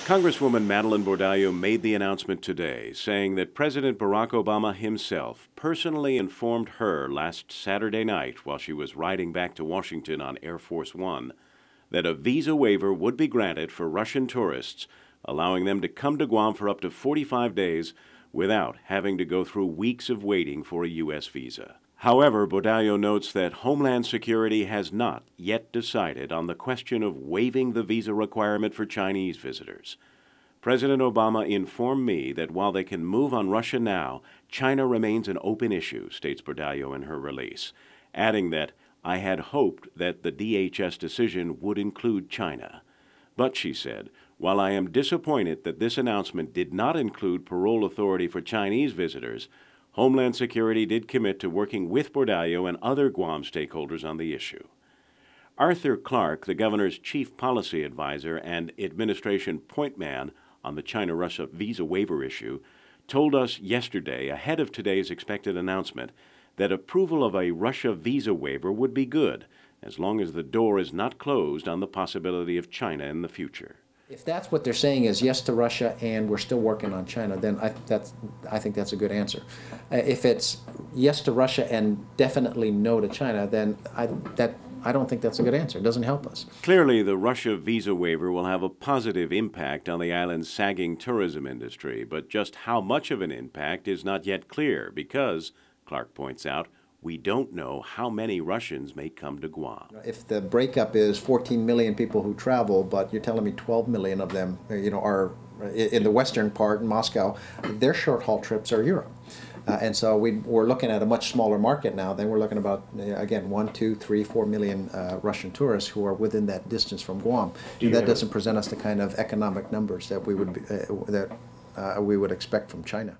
Congresswoman Madeleine Bordallo made the announcement today, saying that President Barack Obama himself personally informed her last Saturday night while she was riding back to Washington on Air Force One that a visa waiver would be granted for Russian tourists, allowing them to come to Guam for up to 45 days without having to go through weeks of waiting for a U.S. visa. However, Bordallo notes that Homeland Security has not yet decided on the question of waiving the visa requirement for Chinese visitors. President Obama informed me that while they can move on Russia now, China remains an open issue, states Bordallo in her release, adding that I had hoped that the DHS decision would include China. But, she said, while I am disappointed that this announcement did not include parole authority for Chinese visitors, Homeland Security did commit to working with Bordallo and other Guam stakeholders on the issue. Arthur Clark, the governor's chief policy advisor and administration point man on the China-Russia visa waiver issue, told us yesterday, ahead of today's expected announcement, that approval of a Russia visa waiver would be good, as long as the door is not closed on the possibility of China in the future. If that's what they're saying is yes to Russia and we're still working on China, then I think that's a good answer. If it's yes to Russia and definitely no to China, then I don't think that's a good answer. It doesn't help us. Clearly, the Russia visa waiver will have a positive impact on the island's sagging tourism industry, but just how much of an impact is not yet clear because, Clark points out, we don't know how many Russians may come to Guam. If the breakup is 14 million people who travel, but you're telling me 12 million of them, are in the western part, in Moscow, their short-haul trips are Europe. And so we're looking at a much smaller market now. Then we're looking about, again, 1, 2, 3, 4 million Russian tourists who are within that distance from Guam. And that doesn't present us the kind of economic numbers that we would expect from China.